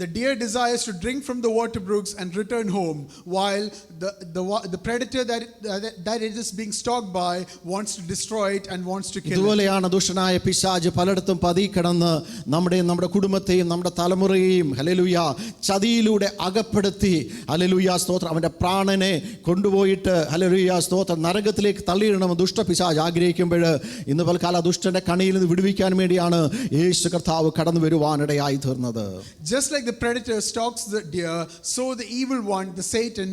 The deer desires to drink from the water brooks and return home, while the predator that it is being stalked by wants to destroy it and wants to kill it. ഇതുപോലെയാണ് ദുഷ്ടനായ പിശാച് പലയിടത്തും പതികിടന്ന് നമ്മുടെ കുടുംബത്തെയും നമ്മുടെ തലമുറയെയും hallelujah ചതിയിലൂടെ അകപ്പെടുത്തി hallelujah സ്തോത്രം അവൻ്റെ പ്രാണനെ കൊണ്ടുപോയിട്ട് ഹല്ലേലൂയ സ്തോത്രം നരകത്തിലേക്ക് തള്ളിയിടണമെന്ന് ദുഷ്ടപിശാച് ആഗ്രഹിക്കുമ്പോൾ ഇന്ന് പൽക്കാല ദുഷ്ടന്റെ കണിയിൽ നിന്ന് വിടുവിക്കാൻ വേണ്ടിയാണ് യേശു കർത്താവ് കടന്നു വരുവാനിടയായി തീർന്നത്. Just like the predator stalks the deer, so the evil one, the Satan,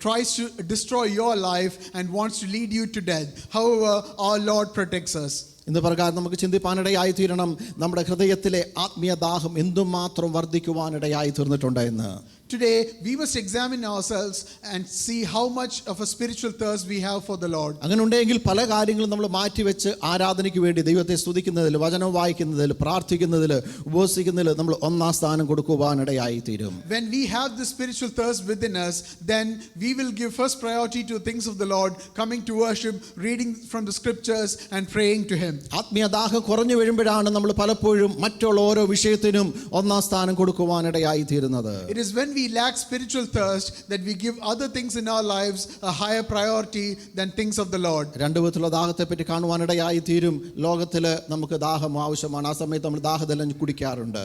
tries to destroy your life and wants to lead you to death. However, our Lord protects us. ഇന്ന് പ്രകാരം നമുക്ക് ചിന്തിപ്പാനിടയായി തീരണം നമ്മുടെ ഹൃദയത്തിലെ ആത്മീയ ദാഹം എന്തുമാത്രം വർദ്ധിക്കുവാനിടയായി തീർന്നിട്ടുണ്ട് എന്ന്. Today, we must examine ourselves and see how much of a spiritual thirst we have for the Lord. അങ്ങനെ ഉണ്ടെങ്കിൽ പല കാര്യങ്ങളും നമ്മൾ മാറ്റിവെച്ച് ആരാധനയ്ക്ക് വേണ്ടി ദൈവത്തെ സ്തുതിക്കുന്നതിൽ, വചനം വായിക്കുന്നതിൽ, പ്രാർത്ഥിക്കുന്നതിൽ, ഉപവസിക്കുന്നതിൽ നമ്മൾ ഒന്നാം സ്ഥാനം കൊടുക്കുവാനിടയായി തീരും. When we have the spiritual thirst within us, then we will give first priority to things of the Lord, coming to worship, reading from the scriptures and praying to Him. ആത്മീയ ദാഹം കുറഞ്ഞു വരുമ്പോഴാണ് നമ്മൾ പലപ്പോഴും മറ്റുള്ള ഓരോ വിഷയത്തിനും ഒന്നാം സ്ഥാനം കൊടുക്കുവാനിടയായി തീരുന്നത്. It is when we lack spiritual thirst that we give other things in our lives a higher priority than things of the Lord. രണ്ട് വിധത്തിലുള്ള ദാഹത്തെ പറ്റി കാണുവാനിടയായി തീരും. ലോകത്തിൽ നമുക്ക് ദാഹം ആവശ്യമാണ്. ആ സമയത്ത് നമ്മൾ ദാഹജലം കുടിക്കാറുണ്ട്.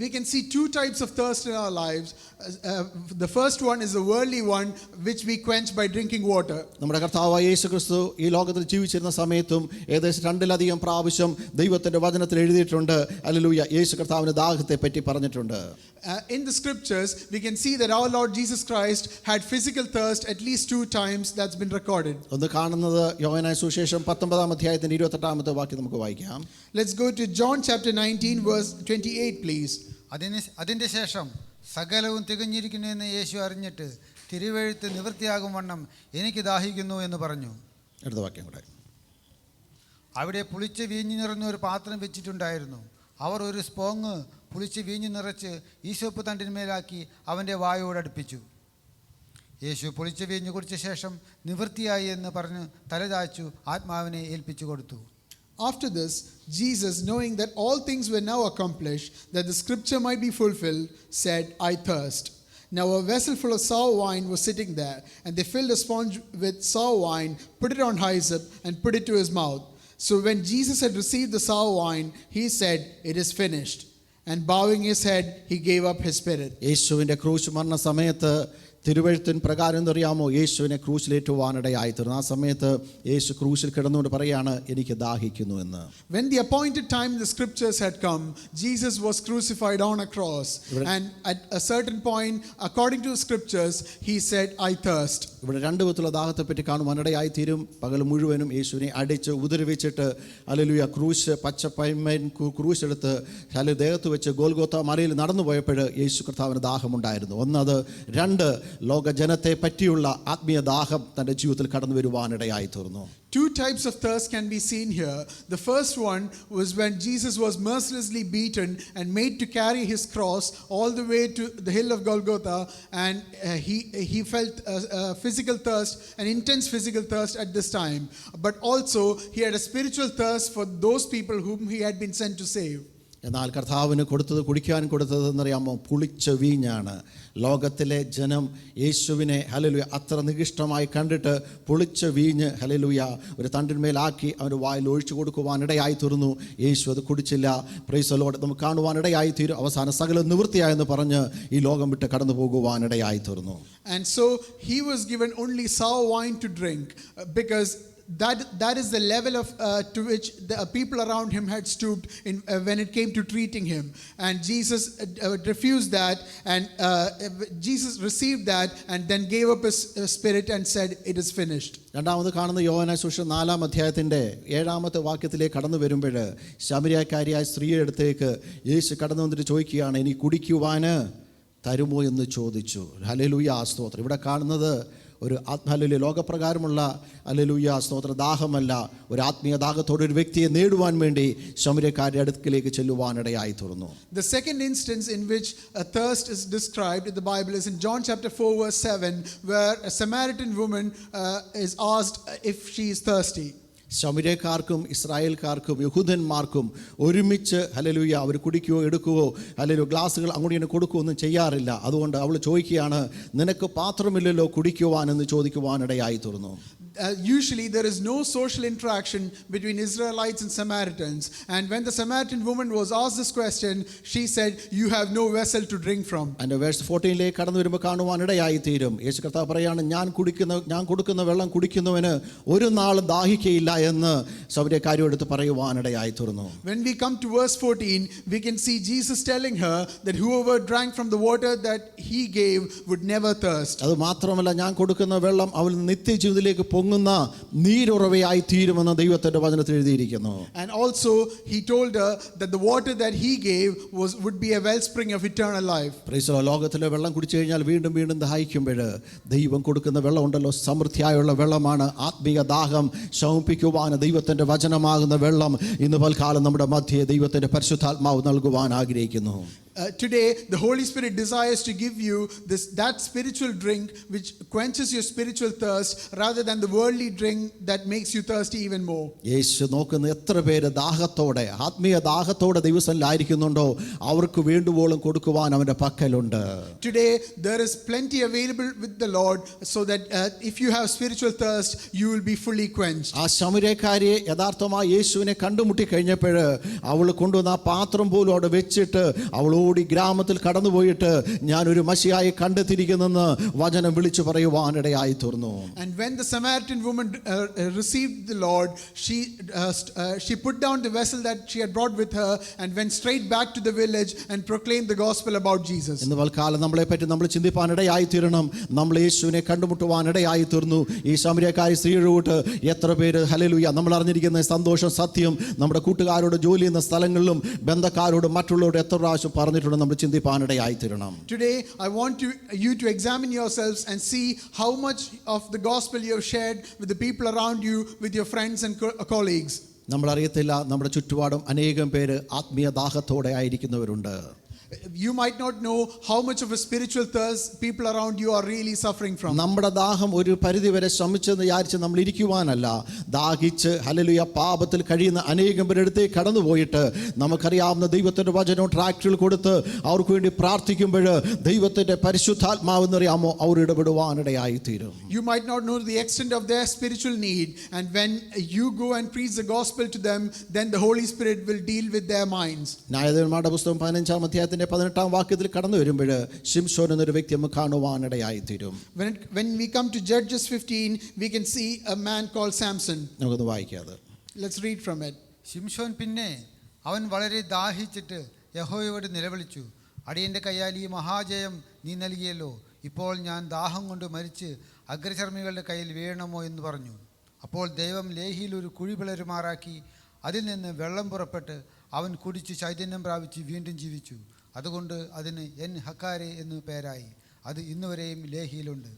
We can see two types of thirst in our lives. The first one is the worldly one, which we quench by drinking water. നമ്മുടെ കർത്താവായ യേശുക്രിസ്തു ഈ ലോകത്തിൽ ജീവിച്ചിരുന്ന സമയത്തും ഏകദേശം 2-ലധികം പ്രാവശ്യം ദൈവത്തിന്റെ വചനത്തിൽ എഴുതിയിട്ടുണ്ട്. ഹല്ലേലൂയ, യേശു കർത്താവിന്റെ ദാഹത്തെ പറ്റി പറഞ്ഞിട്ടുണ്ട്. In the scriptures, we can see that our Lord Jesus Christ had physical thirst at least 2 times. That's been recorded. ഒന്ന് കാണുന്നത് യോഹന്നാൻ സുവിശേഷം 19-ാം അധ്യായത്തിന്റെ 28-ാമത്തെ വാക്യം നമുക്ക് വായിക്കാം. Let's go to John chapter 19 verse 28 please. അതിന്റെ ശേഷം സകലവും തികഞ്ഞിരിക്കുന്നുവെന്ന് യേശു അറിഞ്ഞിട്ട് തിരുവെഴുത്ത് നിവൃത്തിയാകും വണ്ണം എനിക്ക് ദാഹിക്കുന്നു എന്ന് പറഞ്ഞു. അടുത്ത വാക്യം കൂടെ. അവിടെ പുളിച്ച വീഞ്ഞു നിറഞ്ഞ ഒരു പാത്രം വെച്ചിട്ടുണ്ടായിരുന്നു. അവർ ഒരു സ്പോങ് പുളിച്ച് വീഞ്ഞു നിറച്ച് ഈശോപ്പ് തണ്ടിന്മേലാക്കി അവൻ്റെ വായോടടുപ്പിച്ചു. യേശു പുളിച്ച വീഞ്ഞു കുടിച്ച ശേഷം നിവൃത്തിയായി എന്ന് പറഞ്ഞ് തലചാച്ചു ആത്മാവിനെ ഏൽപ്പിച്ചു കൊടുത്തു. After this, Jesus, knowing that all things were now accomplished, that the scripture might be fulfilled, said, I thirst. Now a vessel full of sour wine was sitting there, and they filled a sponge with sour wine, put it on hyssop, and put it to his mouth. So when Jesus had received the sour wine, he said, It is finished. And bowing his head, he gave up his spirit. യേശുവിന്റെ ക്രൂശ് മരണ സമയത്ത് തിരുവെഴുത്തിൻ പ്രകാരം എന്തറിയാമോ, യേശുവിനെ ക്രൂശിലേറ്റുവാനിടയായി തീർന്നു. ആ സമയത്ത് യേശു ക്രൂശിൽ കിടന്നുകൊണ്ട് പറയാണ്, എനിക്ക് ദാഹിക്കുന്നു എന്ന്. When the appointed time in the scriptures had come, Jesus was crucified on a cross. And at a certain point, according to the scriptures, he said, I thirst. ഇവിടെ രണ്ട് വിധത്തിലുള്ള ദാഹത്തെ പറ്റി കാണുവാനിടയായി തീരും. പകൽ മുഴുവനും യേശുവിനെ അടിച്ച് ഉപദ്രവിച്ചിട്ട് ഹല്ലേലൂയ ക്രൂശ് പച്ചപ്പൈമൻ ക്രൂശെടുത്ത് ദേഹത്ത് വെച്ച് ഗോൽഗോത്ത മലയിൽ നടന്നു പോയപ്പോൾ യേശു കർത്താവിന് ദാഹമുണ്ടായിരുന്നു. ഒന്നത്. രണ്ട്, ലോക ജനത്തെ പറ്റിയുള്ള ആത്മീയ ദാഹം തൻ്റെ ജീവിതത്തിൽ കടന്നു വരുവാനിടയായി തീർന്നു. Two types of thirst can be seen here. The first one was when Jesus was mercilessly beaten and made to carry his cross all the way to the hill of Golgotha, and he felt a physical thirst, an intense physical thirst at this time. But also he had a spiritual thirst for those people whom he had been sent to save. എന്നാൽ കർത്താവിന് കുടിക്കാൻ കൊടുത്തത് എന്നറിയാമോ, പുളിച്ച വീഞ്ഞാണ്. ലോകത്തിലെ ജനം യേശുവിനെ hallelujah അത്ര നികൃഷ്ടമായി കണ്ടിട്ട് പുളിച്ച വീഞ്ഞ് ഹല്ലേലൂയ ഒരു തണ്ടിന്മേലാക്കി അവൻ്റെ വായിൽ ഒഴിച്ചു കൊടുക്കുവാനിടയായി തീർന്നു. യേശു അത് കുടിച്ചില്ല. Praise the Lord. നമുക്ക് കാണുവാനിടയായി തീരും. അവസാനം സകല നിവൃത്തിയായെന്ന് പറഞ്ഞ് ഈ ലോകം വിട്ട് കടന്നു പോകുവാനിടയായി തീർന്നു. And so he was given only sour wine to drink, because that is the level of to which the people around him had stooped in when it came to treating him. And Jesus refused that, and Jesus received that and then gave up his spirit and said, It is finished. രണ്ടാമത് കാണുന്ന യോഹന്നാൻ സുവിശേഷം 4-ാം അധ്യായത്തിൻ്റെ 7-ാമത്തെ വാക്യത്തിലേക്ക് കടന്നു വരുമ്പോൾ ശമരിയക്കാരിയായ സ്ത്രീയുടെ അടുത്തേക്ക് യേശു കടന്നു വന്നിട്ട് ചോദിക്കുകയാണ്, എനിക്ക് കുടിക്കുവാന് തരുമോ എന്ന് ചോദിച്ചു. ഹല്ലേലൂയ, സ്തോത്രം. ഇവിടെ കാണുന്നത് ഒരു ഹല്ലേലൂയ ലോകപ്രകാരമുള്ള ഹല്ലേലൂയ സ്തോത്ര ദാഹമല്ല, ഒരു ആത്മീയ ദാഹത്തോടെ ഒരു വ്യക്തിയെ നേടുവാൻ വേണ്ടി ശമരിയക്കാരുടെ അടുക്കിലേക്ക് ചെല്ലുവാനിടയായി തീർന്നു. The second instance in which a thirst is described in the Bible is in John chapter 4 verse 7, where a Samaritan woman is asked if she is thirsty. ശമര്യക്കാർക്കും ഇസ്രായേൽക്കാർക്കും യഹൂദന്മാർക്കും ഒരുമിച്ച് ഹല്ലേലൂയ അവർ കുടിക്കുകയോ എടുക്കുകയോ ഹല്ലേലൂയ ഗ്ലാസ്സുകൾ അങ്ങോട്ട് ഇങ്ങനെ കൊടുക്കുകയോ ഒന്നും ചെയ്യാറില്ല. അതുകൊണ്ട് അവൾ ചോദിക്കുകയാണ്, നിനക്ക് പാത്രമില്ലല്ലോ കുടിക്കുവാൻ എന്ന് ചോദിക്കുവാനിടയായി തീർന്നു. Usually there is no social interaction between Israelites and Samaritans, and when the Samaritan woman was asked this question, she said, you have no vessel to drink from. And verse 14 കടന്നു വരുമ്പോൾ കാണുവാനിടയായി തീരും. യേശു കർത്താവ് പറയാണ്, ഞാൻ കൊടുക്കുന്ന വെള്ളം കുടിക്കുന്നവന് ഒരു നാൾ ദാഹിക്കയില്ല എന്ന് ശമര്യക്കാരിയോട് എടുത്ത് പറയുവാനിടയായി തീർന്നു. When we come to verse 14, we can see Jesus telling her that whoever drank from the water that he gave would never thirst. അത് മാത്രമല്ല, ഞാൻ കൊടുക്കുന്ന വെള്ളം അവൾ നിത്യജീവിതത്തിലേക്ക് പൊങ്ങുന്ന നീരുറവയായി തീരുമെന്ന് ദൈവത്തിന്റെ വചനത്തിൽ എഴുതിയിരിക്കുന്നു. And also he told her that the water that he gave would be a wellspring of eternal life. Praise the Lord. ലോകത്തിലെ വെള്ളം കുടിച്ചു കഴിഞ്ഞാൽ വീണ്ടും വീണ്ടും ദാഹിക്കുമ്പോൾ ദൈവം കൊടുക്കുന്ന വെള്ളം ഉണ്ടല്ലോ, സമൃദ്ധിയായുള്ള വെള്ളമാണ്. ആത്മീയ ദാഹം ശമിപ്പിക്കുവാൻ ദൈവത്തിന്റെ വചനമാകുന്ന വെള്ളം ഇന്ന് പൽക്കാലം നമ്മുടെ മധ്യേ ദൈവത്തിന്റെ പരിശുദ്ധാത്മാവ് നൽകുവാൻ ആഗ്രഹിക്കുന്നു. Today the Holy Spirit desires to give you that spiritual drink which quenches your spiritual thirst rather than the worldly drink that makes you thirsty even more. യേശു നോക്കുന്ന എത്ര പേര് ദാഹത്തോടെ ആത്മീയ ദാഹത്തോടെ ദൈവസന്നിധിയിലായിരിക്കുന്നുണ്ടോ അവർക്ക് വേണ്ടുവോളം കൊടുക്കുവാൻ അവന്റെ പക്കലുണ്ട്. Today there is plenty available with the Lord, so that if you have spiritual thirst you will be fully quenched. ആ ശമര്യക്കാരിയെ യഥാർത്ഥമായി യേശുവിനെ കണ്ടുമുട്ടി കഴിഞ്ഞപ്പോൾ അവൾ കൊണ്ടുവന്ന ആ പാത്രം പോലും അവിടെ വെച്ചിട്ട് അവൾ ഓടി ഗ്രാമത്തിൽ കടന്നുപോയിട്ട് ഞാനൊരു മശിഹായെ കണ്ടെത്തിയിരിക്കുന്നെന്ന് വചനം വിളിച്ചു പറയുവാനിടയായി തീർന്നു. And when the Samaritan woman received the Lord, she put down the vessel that she had brought with her and went straight back to the village and proclaimed the gospel about Jesus. ഇന്ന് വൽക്കാലം നമ്മളെ പറ്റി നമ്മൾ ചിന്തിപ്പാനിടയായി തീരണം. നമ്മൾ യേശുവിനെ കണ്ടുമുട്ടുവാനിടയായി തീർന്നു. ഈ ശമര്യക്കാരി സ്ത്രീയോട് എത്ര പേര് ഹല്ലേലൂയ നമ്മൾ അറിഞ്ഞിരിക്കുന്ന സന്തോഷം സത്യം നമ്മുടെ കൂട്ടുകാരോട് ജോലി ചെയ്യുന്ന സ്ഥലങ്ങളിലും ബന്ധക്കാരോട് മറ്റുള്ളവരോട് എത്ര പ്രാവശ്യം പറഞ്ഞിട്ടുണ്ട് നമ്മൾ ചിന്തിപ്പാനിടയായി തീരണം. Today I want you to examine yourselves and see how much of the gospel you have shared with the people around you, with your friends and colleagues. നമ്മൾ അറിയത്തില്ല, നമ്മുടെ ചുറ്റുപാടും അനേകം പേര് ആത്മീയ ദാഹത്തോടെ ആയിരിക്കുന്നവരുണ്ട്. You might not know how much of a spiritual thirst people around you are really suffering from. നമ്മുടെ ദാഹം ഒരു പരിധി വരെ ശമിച്ചെന്ന് വിചാരിച്ച് നമ്മൾ ഇരിക്കുവാനല്ല, ദാഹിച്ച് ഹല്ലേലൂയ പാപത്തിൽ കഴിയുന്ന അനേകം പേരെടുത്തേക്ക് കടന്നുപോയിട്ട് നമുക്കറിയാവുന്ന ദൈവത്തിന്റെ വചനവും ട്രാക്റ്റുകൾ കൊടുത്ത് അവർക്ക് വേണ്ടി പ്രാർത്ഥിക്കുമ്പോൾ ദൈവത്തിന്റെ പരിശുദ്ധാത്മാവെന്നറിയാമോ അവർ ഇടപെടുവാനിടയായി തീരും. You might not know the extent of their spiritual need, and when you go and preach the gospel to them, then the Holy Spirit will deal with their minds. ന്യായാധിപന്മാരുടെ പുസ്തകം 15-ാം അധ്യായത്തിന്റെ 18-ാം വാക്യത്തിൽ കടന്നു വരുമ്പോൾ ശിംശോൻ എന്നൊരു വ്യക്തി നമുക്ക് കാണുവാനിടയായി തീരും. When we come to Judges 15, we can see a man called Samson. നമുക്കൊന്ന് വായിക്കാം. Let's read from it. ശിംശോൻ പിന്നെ അവൻ വളരെ ദാഹിച്ചിട്ട് യഹോവയോട് നിലവിളിച്ചു, അടിയൻ്റെ കയ്യാൽ ഈ മഹാജയം നീ നൽകിയല്ലോ, ഇപ്പോൾ ഞാൻ ദാഹം കൊണ്ട് മരിച്ച് അഗ്രചർമ്മികളുടെ കയ്യിൽ വീഴണമോ എന്ന് പറഞ്ഞു. അപ്പോൾ ദൈവം ലേഹിയിൽ ഒരു കുഴി പിളരുമാറാക്കി അതിൽ നിന്ന് വെള്ളം പുറപ്പെട്ട് അവൻ കുടിച്ച് ചൈതന്യം പ്രാപിച്ച് വീണ്ടും ജീവിച്ചു. അതുകൊണ്ട് അതിന് എൻ ഹക്കാരെ എന്ന് പേരായി. അത് ഇന്നുവരെയും ലേഹിയിലുണ്ട്.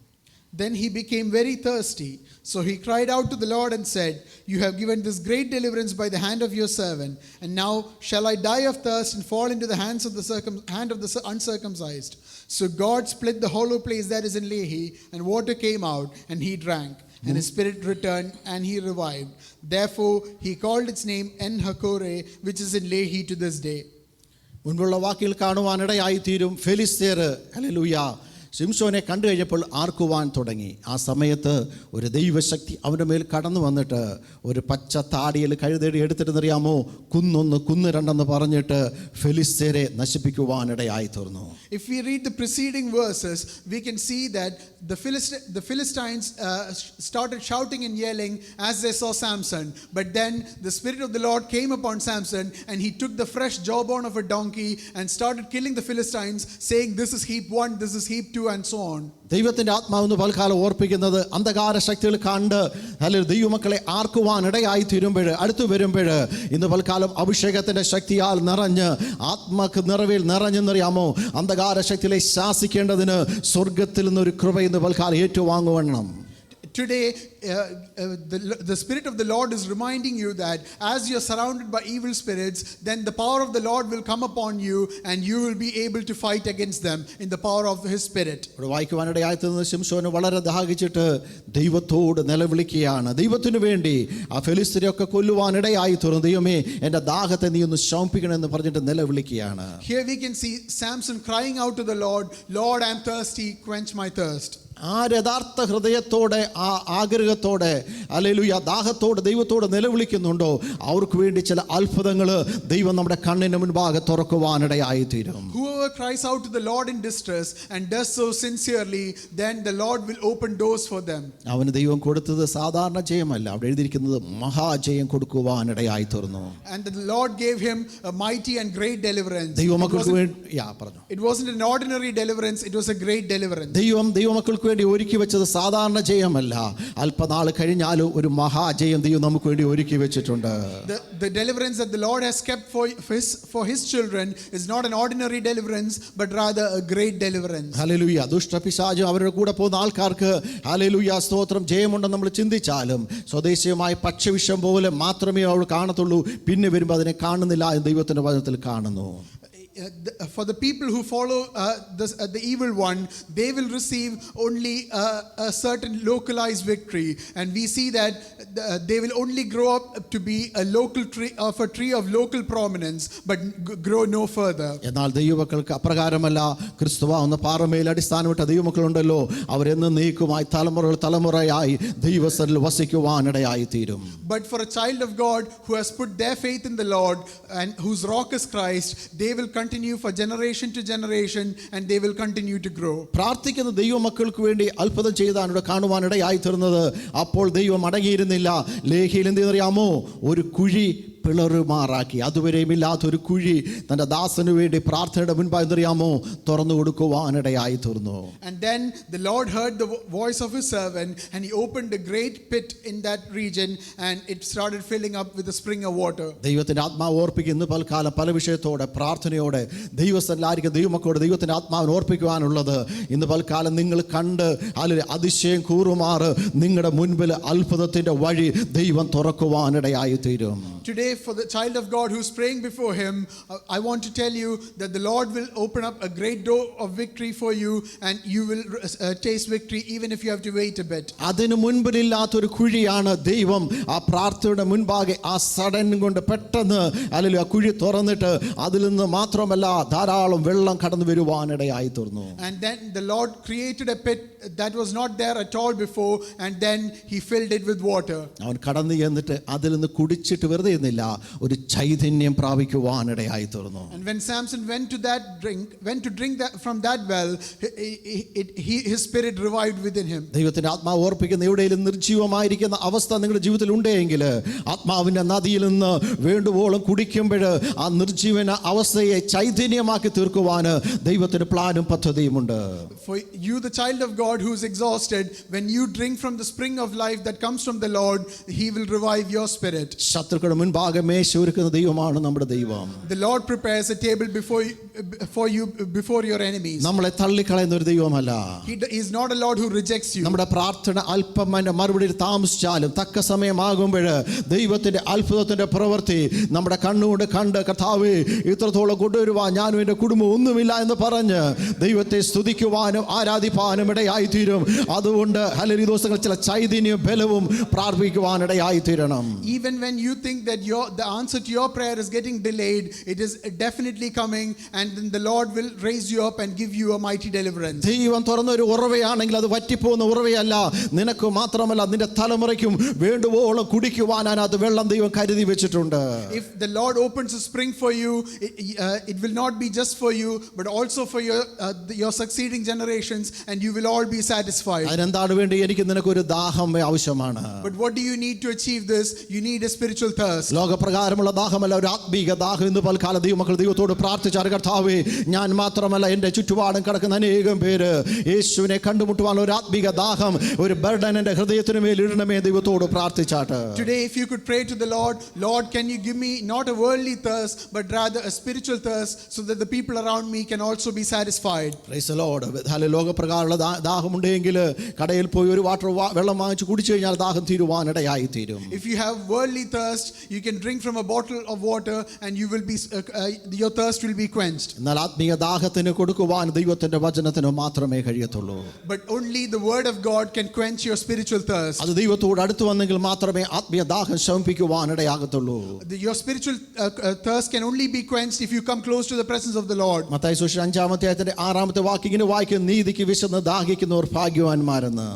Then he became very thirsty, so he cried out to the Lord and said, you have given this great deliverance by the hand of your servant, and now shall I die of thirst and fall into the hand of the uncircumcised. So God split the hollow place that is in Lehi, and water came out, and he drank, and his spirit returned, and he revived. Therefore he called its name En-Hakkore, which is in Lehi to this day. മുൻപുള്ള വാക്കിൽ കാണുവാനിടയായി തീരും. ഫെലിസ്ത്യർ hallelujah ശിംശോനെ കണ്ടു കഴിഞ്ഞപ്പോൾ ആർക്കുവാൻ തുടങ്ങി. ആ സമയത്ത് ഒരു ദൈവശക്തി അവൻ്റെ മേൽ കടന്നു വന്നിട്ട് ഒരു പച്ച താടിയിൽ കഴുതേടി എടുത്തിട്ടെന്നറിയാമോ, കുന്നൊന്ന് കുന്ന് രണ്ടെന്ന് പറഞ്ഞിട്ട് ഫെലിസ്ത്യരെ നശിപ്പിക്കുവാനിടയായി തീർന്നു. If we read the preceding verses, we can see that the Philistines started shouting and yelling as they saw Samson. But then the Spirit of the Lord came upon Samson, and he took the fresh jawbone of a donkey and started killing the Philistines, saying, this is heap 1, this is heap 2, and so on. ദൈവത്തിന്റെ ആത്മാവെന്ന് പൽക്കാലം ഓർപ്പിക്കുന്നത് അന്ധകാര ശക്തികൾ കണ്ട് അല്ലെങ്കിൽ ദൈവമക്കളെ ആർക്കുവാനിടയായി തീരുമ്പോൾ അടുത്തു വരുമ്പോൾ ഇന്ന് പൽക്കാലം അഭിഷേകത്തിന്റെ ശക്തിയാൽ നിറഞ്ഞ് ആത്മക്ക് നിറവിൽ നിറഞ്ഞെന്നറിയാമോ അന്ധകാര ശക്തികളെ ശാസിക്കേണ്ടതിന് സ്വർഗത്തിൽ നിന്നൊരു കൃപ ഇന്ന് പൽക്കാലം ഏറ്റുവാങ്ങുവണ്ണം. Today, the Spirit of the Lord is reminding you that as you're surrounded by evil spirits, then the power of the Lord will come upon you and you will be able to fight against them in the power of His Spirit. ഇവിടെ വായിക്കുവാനിടയായി തീർന്ന ശിംശോന് വളരെ ദാഹിച്ചിട്ട് ദൈവത്തോട് നിലവിളിക്കുകയാണ്. ദൈവത്തിനു വേണ്ടി ആ ഫെലിസ്ത്യരെയൊക്കെ കൊല്ലുവാനിടയായി തീർന്നു. ദൈവമേ, എൻ്റെ ദാഹത്തെ നീ ഒന്ന് ശമിപ്പിക്കണമെന്ന് പറഞ്ഞിട്ട് നിലവിളിക്കുകയാണ്. Here we can see Samson crying out to the Lord, Lord, I am thirsty, quench my thirst. ആ യഥാർത്ഥ ഹൃദയത്തോടെ, ആ ആഗ്രഹത്തോടെ, ഹല്ലേലൂയ, ദാഹത്തോടെ ദൈവത്തോട് നിലവിളിക്കുന്നുണ്ടോ, അവർക്ക് വേണ്ടി ചില അത്ഭുതങ്ങൾ ദൈവം നമ്മുടെ കണ്ണിന് മുൻപാകെ തുറക്കുവാനിടയായി തീരും. Whoever cries out to the Lord in distress and does so sincerely, then the Lord will open doors for them. അവന് ദൈവം കൊടുത്തത് സാധാരണ ജയമല്ല, അവിടെ എഴുതിയിരിക്കുന്നത് മഹാജയം കൊടുക്കുവാനിടയായി തീർന്നു. And the Lord gave him a mighty and great deliverance. ദൈവമക്കൾക്ക് വേണ്ടി പറഞ്ഞു, It wasn't an ordinary deliverance, it was a great deliverance. ദൈവമക്കൾക്ക് വേണ്ടി ഒരുക്കി വെച്ചത് സാധാരണ ജയമല്ല, അല്പനാൾ കഴിഞ്ഞാലും ഒരു മഹാജയം ദൈവം നമുക്ക് വേണ്ടി ഒരുക്കി വെച്ചിട്ടുണ്ട്. The deliverance that the Lord has kept for his children is not an ordinary deliverance, but rather a great deliverance. Hallelujah. ദുഷ്ടപിശാചും അവരുടെ കൂടെ പോകുന്ന ആൾക്കാർക്ക് ഹല്ലേലൂയ സ്തോത്രം ജയമുണ്ടെന്ന് നമ്മൾ ചിന്തിച്ചാലും സ്വദേശീയമായ പക്ഷവിഷം പോലെ മാത്രമേ അവൾ കാണത്തുള്ളൂ. പിന്നെ വരുമ്പോൾ അതിനെ കാണുന്നില്ല എന്ന് ദൈവത്തിന്റെ വചനത്തിൽ കാണുന്നു. For the people who follow the evil one, they will receive only a certain localized victory, and we see that they will only grow up to be a local tree of a tree of local prominence, but grow no further. എന്നാൽ ദൈവമക്കൾക്ക് അപ്രകാരമല്ല. ക്രിസ്തുവാകുന്ന പാറമേൽ അടിസ്ഥാനമിട്ട ദൈവമക്കളുണ്ടല്ലോ, അവരെന്നും നീക്കുമായി തലമുറയായി ദൈവസന്നിധിയിൽ വസിക്കുവാനിടയായി തീരും. But for a child of God who has put their faith in the Lord and whose rock is Christ, they will continue for generation to generation and they will continue to grow. പ്രാർത്ഥിക്കുന്ന ദൈവമക്കൾക്ക് വേണ്ടി അത്ഭുതം ചെയ്താണ് ഇവിടെ കാണുവാനിടയായി തീർന്നത്. അപ്പോൾ ദൈവം അടങ്ങിയിരുന്നില്ല. ലേഖയിൽ എന്ത് അറിയാമോ, ഒരു കുഴി പിളറുമാറാക്കി. അതുവരെയും ഇല്ലാത്തൊരു കുഴി തൻ്റെ ദാസന് വേണ്ടി പ്രാർത്ഥനയുടെ മുൻപായി എന്തറിയാമോ തുറന്നു കൊടുക്കുവാനിടയായി തീർന്നു. And then the Lord heard the voice of his servant and he opened a great pit in that region and it started filling up with a spring of water. ദൈവത്തിൻ്റെ ആത്മാവ് ഓർപ്പിക്കുന്ന പൽക്കാലം പല വിഷയത്തോടെ പ്രാർത്ഥനയോടെ ദൈവസ്ഥലായിരിക്കും ദൈവമക്കളോട് ദൈവത്തിൻ്റെ ആത്മാവിനെ ഓർപ്പിക്കുവാനുള്ളത്. ഇന്ന് പൽക്കാലം നിങ്ങൾ കണ്ട് അല്ലെങ്കിൽ അതിശയം കൂറുമാറ് നിങ്ങളുടെ മുൻപിൽ അത്ഭുതത്തിൻ്റെ വഴി ദൈവം തുറക്കുവാനിടയായി തീരും. Today, for the child of God who's praying before him, I want to tell you that the Lord will open up a great door of victory for you and you will taste victory even if you have to wait a bit. അതിന് മുൻപിലില്ലാത്തൊരു കുഴിയാണ് ദൈവം ആ പ്രാർത്ഥനയുടെ മുൻപാകെ ആ sudden കൊണ്ട് പെട്ടെന്ന് അല്ലെങ്കിൽ ആ കുഴി തുറന്നിട്ട് അതിൽ നിന്ന് മാത്രമല്ല ധാരാളം വെള്ളം കടന്നു വരുവാനിടയായി തീർന്നു. And then the Lord created a pit that was not there at all before and then he filled it with water. അവൻ കടന്നു ചെന്നിട്ട് അതിൽ നിന്ന് കുടിച്ചിട്ട് വെറുതെ ഇരുന്നില്ല, ഒരു ചൈതന്യം പ്രാപിക്കുവാനിടയായി തീർന്നു. And when Samson went to drink that from that well, his spirit revived within him. ദൈവത്തിന്റെ ആത്മാവ് ഓർപ്പിക്കുന്ന എവിടെയെങ്കിലും നിർജീവമായിരിക്കുന്ന അവസ്ഥ നിങ്ങളുടെ ജീവിതത്തിൽ ഉണ്ടെങ്കിൽ ആത്മാവിന്റെ നദിയിൽ നിന്ന് വേണ്ടുവോളം കുടിക്കുമ്പോൾ ആ നിർജീവന അവസ്ഥയെ ചൈതന്യമാക്കി തീർക്കുവാൻ ദൈവത്തിന് പ്ലാനും പദ്ധതിയുമുണ്ട്. For you, the child of God who is exhausted, when you drink from the spring of life that comes from the Lord, he will revive your spirit. ശത്രുക്കളുടെ മുൻപാകെ മേശ ഒരുക്കുന്ന ദൈവമാണ് നമ്മുടെ ദൈവം. The Lord prepares a table before your enemies. നമ്മളെ തള്ളിക്കളയുന്ന ഒരു ദൈവമല്ല. He is not a Lord who rejects you. നമ്മുടെ പ്രാർത്ഥന അല്പം മറുപടി താമസിച്ചാലും തക്ക സമയമാകുമ്പോൾ ദൈവത്തിന്റെ അത്ഭുതത്തിന്റെ പ്രവൃത്തി നമ്മുടെ കണ്ണുകൊണ്ട് കണ്ട് കർത്താവേ ഇത്രത്തോളം കൊണ്ടുവരുവാൻ ഞാനും എൻ്റെ കുടുംബം ഒന്നുമില്ല എന്ന് പറഞ്ഞ് ദൈവത്തെ സ്തുതിക്കുവാനും ആരാധിപ്പാനും ഇടയായി തീരും. അതുകൊണ്ട് ഹല്ലേലൂയ ദിവസങ്ങൾ ചില ചൈതന്യവും ബലവും പ്രാർത്ഥിക്കുവാനിടയായി തീരണം. Even when you think that the answer to your prayer is getting delayed, it is definitely coming and then the Lord will raise you up and give you a mighty deliverance. ദൈവം തുറന്നൊരു ഉറവയാണെങ്കിൽ അത് വറ്റിപ്പോകുന്ന ഉറവയല്ല, നിനക്ക് മാത്രമല്ല നിന്റെ തലമുറയ്ക്കും വേണ്ടുവോളം കുടിക്കുവാൻ അതിനകത്ത് വെള്ളം ദൈവം കരുതി വെച്ചിട്ടുണ്ട്. If the Lord opens a spring for you, it will not be just for you but also for your succeeding generations and you will all be satisfied. അതിനെന്താണ് വേണ്ടി? എനിക്ക് നിനക്കൊരു ദാഹം ആവശ്യമാണ്. But what do you need to achieve this? You need a spiritual thirst. thirst. ലോകപ്രകാരമുള്ള ദാഹമല്ല, ഒരു ആത്മീക ദാഹം. ഇന്ന് പൽക്കാല ദൈവമക്കൾ ദൈവത്തോട് പ്രാർത്ഥിച്ചാൽ, കർത്താവേ, ഞാൻ മാത്രമല്ല, എൻ്റെ ചുറ്റുപാടും കിടക്കുന്ന അനേകം പേര് യേശുവിനെ കണ്ടുമുട്ടുവാനുള്ള ഒരു ആത്മീക ദാഹം, ഒരു ബർഡൻ എൻ്റെ ഹൃദയത്തിന് മേൽ ഇടണമേ. ദൈവത്തോട് പ്രാർത്ഥിച്ചാട്ട്. Today, if you could pray to the Lord, Lord, can you give me not a worldly thirst, but rather a spiritual thirst, so that the people around me can also be satisfied. Praise the Lord. ലോകപ്രകാരമുള്ള ദാഹമുണ്ടെങ്കിൽ കടയിൽ പോയി ഒരു വെള്ളം വാങ്ങിച്ച് കുടിച്ചു കഴിഞ്ഞാൽ ദാഹം തീരുവാനിടയായി തീരും. If you have worldly thirst, you can drink from a bottle of water and you will be your thirst will be quenched. എന്നാൽ ആത്മീയ ദാഹത്തിന് കൊടുക്കുവാൻ ദൈവത്തിന്റെ വചനത്തിന് മാത്രമേ കഴിയത്തുള്ളൂ. But only the word of God can quench your spiritual thirst. അത് ദൈവത്തോട് അടുത്ത് വന്നെങ്കിൽ മാത്രമേ ആത്മീയ ദാഹം ശമിപ്പിക്കുവാനിടയാകത്തുള്ളൂ. Your spiritual thirst can only be quenched if you come close to the presence of the Lord. Mathai സുവിശേഷം 5-ാമത്തെ 6-ാമത്തെ വാക്യം ഇങ്ങനെ വായിക്കും, നീതിക്ക് വിശന്ന് ദാഹിക്കുന്നവർ ഭാഗ്യവാന്മാരെന്ന്.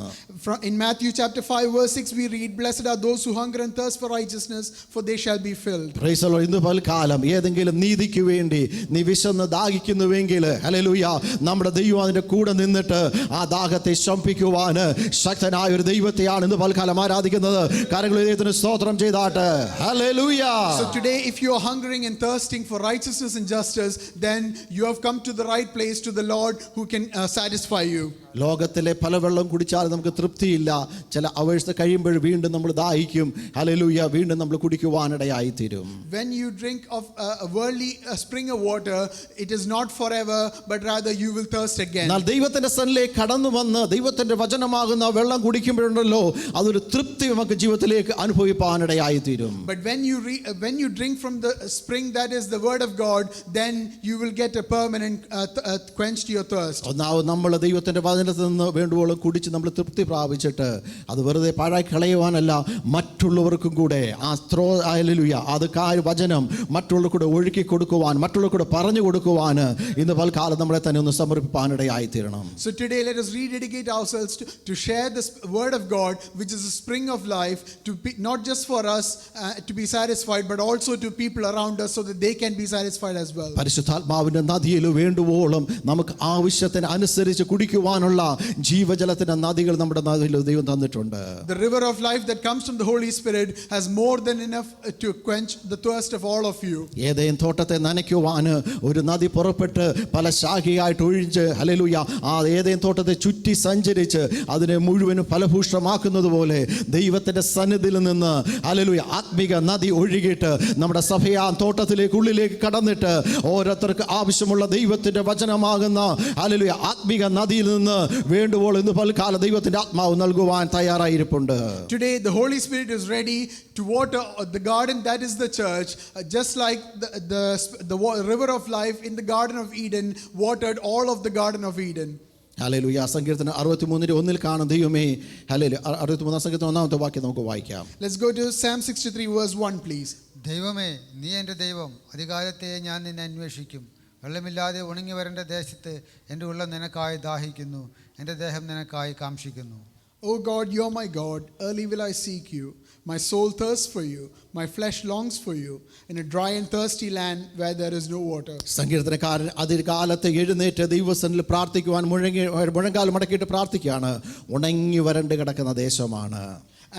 In Matthew chapter 5 verse 6 we read, blessed are those who hunger and thirst for righteousness, for they shall be filled. Praise the Lord. ഇന്ന് പൽക്കാലം ഏതെങ്കിലും നീതിക്ക് വേണ്ടി നീ വിശന്ന് ദാഹിക്കുന്നുവെങ്കിൽ, ഹല്ലേലൂയ, നമ്മുടെ ദൈവം അതിന്റെ കൂടെ നിന്നിട്ട് ആ ദാഹത്തെ ശമിപ്പിക്കുവാൻ ശക്തനായ ഒരു ദൈവത്തെയാണ് ഇന്ന് പൽക്കാലം ആരാധിക്കുന്നത്. കരങ്ങൾ ദൈവത്തിന് സ്തോത്രം ചെയ്താട്ട്. Hallelujah. So today, if you are hungering and thirsting for righteousness and justice, then you have come to the right place, to the Lord who can satisfy you. ലോകത്തിലെ പല വെള്ളം കുടിച്ചാലും നമുക്ക് തൃപ്തിയില്ല. ചില അവേഴ്സ് കഴിയുമ്പോൾ വീണ്ടും നമ്മൾ ദാഹിക്കും. ഹല്ലേലൂയ, വീണ്ടും നമ്മൾ കുടിക്കുവാനിടയായി തീരും. When you drink of a worldly spring of water, it is not forever, but rather you will thirst again. എന്നാൽ ദൈവത്തിന്റെ സന്നിധിയിലേക്ക് കടന്നു വന്ന് ദൈവത്തിന്റെ വചനമാകുന്ന വെള്ളം കുടിക്കുമ്പോഴുണ്ടല്ലോ അതൊരു തൃപ്തി നമുക്ക് ജീവിതത്തിലേക്ക് അനുഭവിപ്പാനിടയായി തീരും. But when you drink from the spring that is the word of God, then you will get a permanent quench to your thirst. ഒന്നാമത് നമ്മൾ ദൈവത്തിന്റെ വചനത്തിൽ നിന്ന് വേണ്ടുവോളം കുടിച്ച് നമ്മൾ തൃപ്തി പ്രാപിച്ചിട്ട് അത് വെറുതെ പാഴായി കളയുവാനല്ല, മറ്റുള്ളവർക്കും കൂടെ ആ ഹല്ലേലൂയ അത് വചനം മറ്റുള്ളവർക്ക് കൂടെ ഒഴുക്കി കൊടുക്കുവാൻ, മറ്റുള്ളവർക്ക് കൂടെ പറഞ്ഞു കൊടുക്കുവാൻ ഇന്ന് പൽക്കാലം നമ്മളെ തന്നെ ഒന്ന് സമർപ്പിപ്പാനിടയായി തീരണം. So today let us rededicate ourselves to share this word of God, which is a spring of life, to be, not just for us to be satisfied, but also to people around us, so that they can be satisfied as well. പരിശുദ്ധാത്മാവിന്റെ നദിയിൽ വേണ്ടുവോളം നമുക്ക് ആവശ്യത്തിന് അനുസരിച്ച് കുടിക്കുവാനുള്ള ജീവജലത്തിന്റെ നദികൾ നമ്മുടെ നദിയിൽ ദൈവം തന്നിട്ടുണ്ട്. The river of life that comes from the Holy Spirit has more than enough to quench the thirst of all of you. Eden തോട്ടത്തെ നനയ്ക്കുവാൻ ഒരു നദി പുറപ്പെട്ട് പല ശാഖയായിട്ട് ഒഴിച്ച്, ഹല്ലേലൂയ, ആ ഏദേൻ തോട്ടത്തെ ചുറ്റി സഞ്ചരിച്ച് അതിനെ മുഴുവനും ഫലഭൂഷ്ടമാക്കുന്നത് പോലെ ദൈവത്തിന്റെ സന്നിധിയിൽ നിന്ന്, ഹല്ലേലൂയ, ആത്മിക നദി ഒഴുകിയിട്ട് നമ്മുടെ സഭയാ തോട്ടത്തിലേക്ക് ഉള്ളിലേക്ക് കടന്നിട്ട് ഓരോരുത്തർക്ക് ആവശ്യമുള്ള ദൈവത്തിന്റെ വചനമാകുന്ന, ഹല്ലേലൂയ, ആത്മിക നദിയിൽ നിന്ന് വേണ്ടുവോൾ ഇന്ന് പൽക്കാല ദൈവത്തിന്റെ ആത്മാവ് നൽകുവാൻ തയ്യാറായിരിപ്പുണ്ട്. Today the Holy Spirit is ready to water the garden that is the church, just like the river of life in the Garden of Eden watered all of the Garden of Eden. Hallelujah. സങ്കീർത്തനം 63:1 കാണും ദൈവമേ, hallelujah, 63 സങ്കീർത്തനം 1-ാമത്തെ വാക്യം നമുക്ക് വായിക്കാം. Let's go to Psalm 63 verse 1 please. ദൈവമേ, നീ എൻ്റെ ദൈവം, അധികാരത്തെ ഞാൻ നിന്നെ അന്വേഷിക്കും. വെള്ളമില്ലാതെ ഉണങ്ങി വരേണ്ട ദേശത്ത് എൻ്റെ ഉള്ളം നിനക്കായി ദാഹിക്കുന്നു, എൻ്റെ ദേഹം നിനക്കായി കാംക്ഷിക്കുന്നു. O God, you are my God, early will I seek you. My soul thirsts for you, my flesh longs for you, in a dry and thirsty land where there is no water. സങ്കീർത്തനക്കാരൻ അതികാലത്ത് എഴുന്നേറ്റ് ദൈവസന്നിധിയിൽ പ്രാർത്ഥിക്കുവാൻ മുഴങ്കാൽ മടക്കിയിട്ട് പ്രാർത്ഥിക്കുകയാണ്. ഉണങ്ങി വരണ്ട് കിടക്കുന്ന ദേശമാണ്.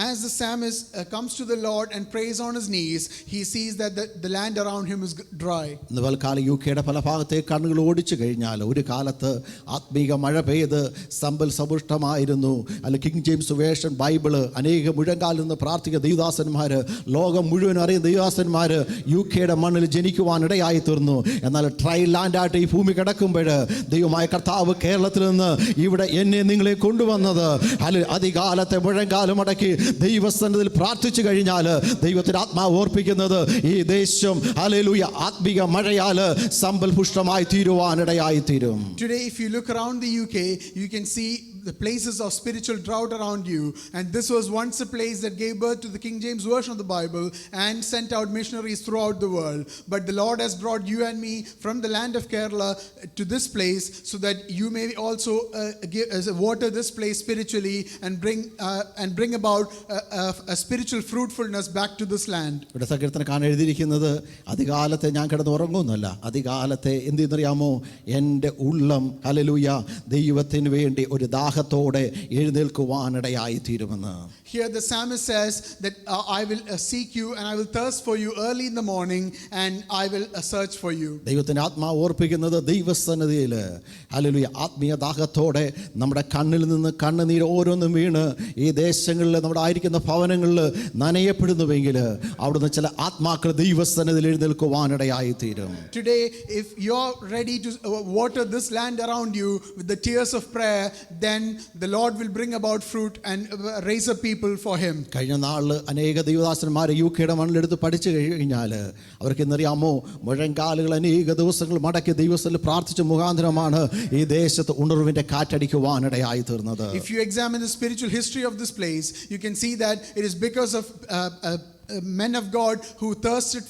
As the psalmist comes to the Lord and prays on his knees, he sees that the land around him is dry. ഇന്ന് പൽക്കാലം യുകെയുടെ പല ഭാഗത്തേക്ക് കണ്ണുകൾ ഓടിച്ചു കഴിഞ്ഞാൽ ഒരു കാലത്ത് ആത്മീക മഴ പെയ്ത് സമ്പൽ സപുഷ്ടമായിരുന്നു. അല്ല, കിങ് ജെയിംസ് വേർഷൻ ബൈബിള് അനേക മുഴങ്കാലിൽ നിന്ന് പ്രാർത്ഥിക്കുന്ന ദൈവദാസന്മാർ, ലോകം മുഴുവൻ അറിയുന്ന ദൈവദാസന്മാർ യുകെയുടെ മണ്ണിൽ ജനിക്കുവാനിടയായി തീർന്നു. എന്നാൽ ട്രൈ ലാൻഡായിട്ട് ഈ ഭൂമി കിടക്കുമ്പോൾ ദൈവമായ കർത്താവ് കേരളത്തിൽ നിന്ന് ഇവിടെ എന്നെ നിങ്ങളെ കൊണ്ടുവന്നത് അധികാലത്തെ മുഴങ്കാലം മടക്കി ദൈവസന്നിധിയിൽ പ്രാർത്ഥിച്ചു കഴിഞ്ഞാൽ ദൈവത്തിന്റെ ആത്മാവ് ഓർപ്പിക്കുന്നത് ഈ ദേശം, ഹല്ലേലൂയ, ആത്മിക മഴയാൽ സമ്പൽ പുഷ്ടമായി തീരുവാനിടയായി തീരും. Today if you look around the UK, you can see the places of spiritual drought around you, and this was once a place that gave birth to the King James version of the Bible and sent out missionaries throughout the world. But the Lord has brought you and me from the land of Kerala to this place, so that you may also water this place spiritually and bring about a spiritual fruitfulness back to this land. ഇവിടെ സങ്കീർത്തനക്കാരൻ എഴുതിയിരിക്കുന്നത് അധികാലത്തെ ഞാൻ കിടന്ന് ഉറങ്ങുന്നല്ല, അധികാലത്തെ എന്തെന്നറിയാമോ, എൻ്റെ ഉള്ളം, hallelujah, ദൈവത്തിന് വേണ്ടി ഒരു ദാഹം ദാഹത്തോടെ എഴുന്നേൽക്കുവാനിടയായി തീരുമെന്ന്. Here the psalmist says that I will seek you and I will thirst for you early in the morning and I will search for you. ദൈവത്തിൻ്റെ ആത്മാവ് ഓർപ്പിക്കുന്നത് ദൈവസന്നിധിയിൽ ഹല്ലേലൂയ ആത്മീയ ദാഹത്തോടെ നമ്മുടെ കണ്ണിൽ നിന്ന് കണ്ണുനീർ ഓരോന്നും വീണ് ഈ ദേശങ്ങളിൽ നമ്മുടെ ആയിരിക്കുന്ന ഭവനങ്ങളിൽ നനയപ്പെടുന്നുവെങ്കിൽ അവിടുന്ന് ചില ആത്മാക്കൾ ദൈവസന്നിധിയിൽ എഴുന്നേൽക്കുവാനിടയായി തീരും. Today, if you're ready to water this land around you with the tears of prayer, then the Lord will bring about fruit and raise up people for him. കഴിഞ്ഞ നാളിൽ അനേക ദൈവദാസന്മാർ യുകെയുടെ മണ്ണിലെടുത്ത് പഠിച്ചു കഴിഞ്ഞാൽ അവർക്ക് ഇന്നറിയാമോ മുഴങ്കാലുകൾ അനേക ദിവസങ്ങൾ മടക്കി ദൈവത്തിൽ പ്രാർത്ഥിച്ച മുഖാന്തരമാണ് ഈ ദേശത്ത് ഉണർവിന്റെ കാറ്റടിക്കുവാനിടയായി തീർന്നത്. If you examine the spiritual history of this place, you can see that it is because of men of God who thirsted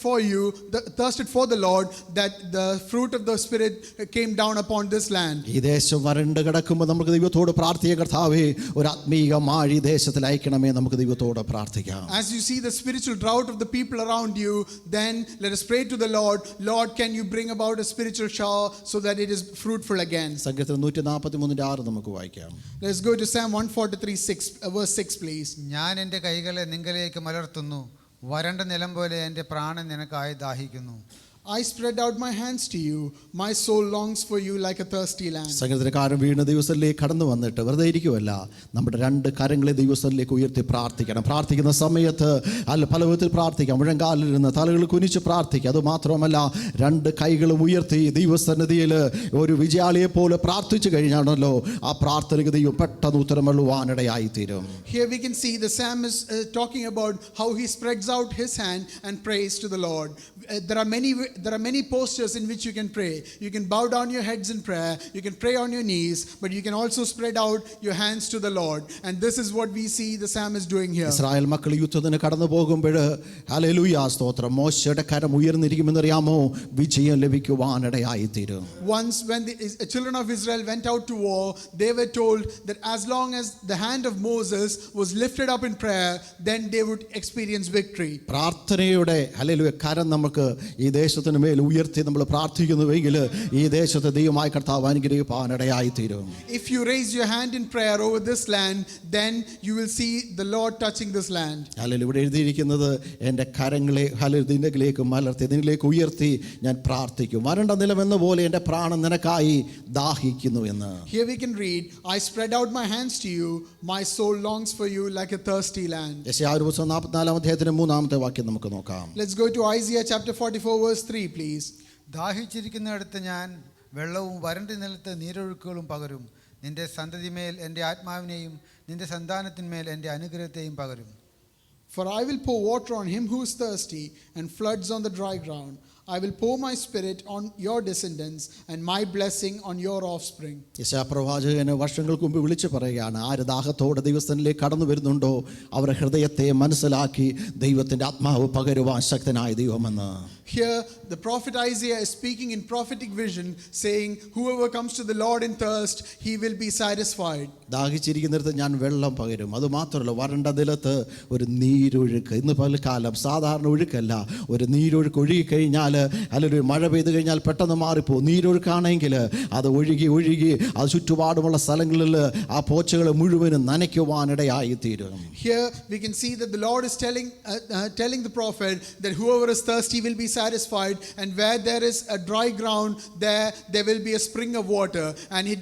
for the Lord, that the fruit of the Spirit came down upon this land. ഈ ദേശം വരണ്ട് കിടക്കുമ്പോൾ നമുക്ക് ദൈവത്തോട് പ്രാർത്ഥിക്കാം, കർത്താവേ ഒരു ആത്മീയ മഴ ഈ ദേശത്തിൽ അയക്കണമേ. നമുക്ക് ദൈവത്തോട് പ്രാർത്ഥിക്കാം. As you see the spiritual drought of the people around you, then let us pray to the Lord. Lord, can you bring about a spiritual shower so that it is fruitful again? സങ്കീർത്തനം 143:6 നമുക്ക് വായിക്കാം. Let's go to Psalm 143:6, verse 6, please. ഞാൻ എൻ്റെ കൈകളെ നിങ്കലേക്ക് മലർത്തുന്നു, വരണ്ട നിലം പോലെ എൻ്റെ പ്രാണൻ നിനക്കായി ദാഹിക്കുന്നു. I spread out my hands to you. My soul longs for you like a thirsty land. സങ്കീർത്തനക്കാരൻ വീണ് ദൈവസന്നിധിയിലേക്ക് കടന്നു വന്നിട്ട് വെറുതെ ഇരിക്കുമല്ല, നമ്മുടെ രണ്ട് കരങ്ങളെ ദൈവസന്നിധിയിലേക്ക് ഉയർത്തി പ്രാർത്ഥിക്കണം. പ്രാർത്ഥിക്കുന്ന സമയത്ത് പല വിധത്തിൽ പ്രാർത്ഥിക്കാം. മുഴങ്കാലിരുന്ന് തലകൾ കുനിച്ച് പ്രാർത്ഥിക്കുക. അതുമാത്രമല്ല, രണ്ട് കൈകളും ഉയർത്തി ദൈവസന്നിധിയിൽ ഒരു വിജയാളിയെ പോലെ പ്രാർത്ഥിച്ചു കഴിഞ്ഞാണല്ലോ ആ പ്രാർത്ഥനയ്ക്ക് ദൈവം പെട്ടെന്ന് ഉത്തരമള്ളുവാനിടയായി തീരും. Here we can see the psalmist talking about how he spreads out his hand and prays to the Lord. There are many postures in which you can pray. You can bow down your heads in prayer, you can pray on your knees, but you can also spread out your hands to the Lord. And this is what we see the psalmist doing here. Israel മക്കൾ യുദ്ധത്തിന് കടന്നു പോകുമ്പോൾ hallelujah സ്തോത്രം, മോശയുടെ കരം ഉയർന്നിരിക്കുമെന്നറിയാമോ, വിജയം ലഭിക്കുവാനിടയായി തീരും. Once when the children of Israel went out to war, they were told that as long as the hand of Moses was lifted up in prayer, then they would experience victory. പ്രാർത്ഥനയുടെ hallelujah കരം നമുക്ക് ഈ ദേശത്തിന് മേൽ ഉയർത്തി നമ്മൾ പ്രാർത്ഥിക്കുന്നുവെങ്കിൽ ഈ ദേശത്തെ ദൈവമായ കർത്താവ് അനുഗ്രഹിപ്പാനിടയായി തീരും. If you raise your hand in prayer over this land, then you will see the Lord touching this land. Hallelujah. ഇവിടെ എഴുതിയിരിക്കുന്നത് എൻ്റെ കരങ്ങളെ നിന്നിലേക്ക് മലർത്തി നിന്നിലേക്ക് ഉയർത്തി ഞാൻ പ്രാർത്ഥിക്കും. വരണ്ട നിലമെന്ന പോലെ എൻ്റെ പ്രാണൻ നിനക്കായി ദാഹിക്കുന്നു എന്ന്. Here we can read, I spread out my hands to you, my soul longs for you like a thirsty land. യെശയ്യാ 44:3 വാക്യം നമുക്ക് നോക്കാം. Let's go to Isaiah chapter 44 verse 3, please. ദാഹിച്ചിരിക്കുന്നിടത്ത് ഞാൻ വെള്ളവും വരണ്ട നിലത്ത് നീരൊഴുക്കുകളും പകരും. നിന്റെ സന്തതിമേൽ എൻ്റെ ആത്മാവിനെയും നിന്റെ സന്താനത്തിന്മേൽ എൻ്റെ അനുഗ്രഹത്തെയും പകരും. For I will pour water on him who is thirsty and floods on the dry ground. I will pour my spirit on your descendants and my blessing on your offspring. യെശയ്യാ പ്രവാചകന് വർഷങ്ങൾക്ക് മുമ്പ് വിളിച്ചു പറയുകയാണ്, ആര് ദാഹത്തോടെ ദൈവസ്ഥനിലേക്ക് കടന്നു വരുന്നുണ്ടോ അവരുടെ ഹൃദയത്തെ മനസ്സിലാക്കി ദൈവത്തിൻ്റെ ആത്മാവ് പകരുവാൻ ശക്തനായ ദൈവമെന്ന്. Here the prophet Isaiah is speaking in prophetic vision, saying, whoever comes to the Lord in thirst, he will be satisfied. ദാഹിച്ചിരിക്കുന്നിടത്ത് ഞാൻ വെള്ളം പകരും. അതുമാത്രമല്ല, വരണ്ട നിലത്ത് ഒരു നീരൊഴുക്ക്. ഇന്ന് പലകാലം സാധാരണ ഒഴുക്കല്ല, ഒരു നീരൊഴുക്ക് ഒഴുകിക്കഴിഞ്ഞാൽ അല്ലെങ്കിൽ മഴ പെയ്തു കഴിഞ്ഞാൽ പെട്ടെന്ന് മാറിപ്പോകും. നീരൊഴുക്കാണെങ്കിൽ അത് ഒഴുകി അത് ചുറ്റുപാടുമുള്ള സ്ഥലങ്ങളിൽ ആ പോച്ചകളെ മുഴുവനും നനയ്ക്കുവാനിടയായി തീരും. Here we can see that the Lord is telling the prophet that whoever is thirsty will be satisfied, and where there is a dry ground, there will be a spring of water, and it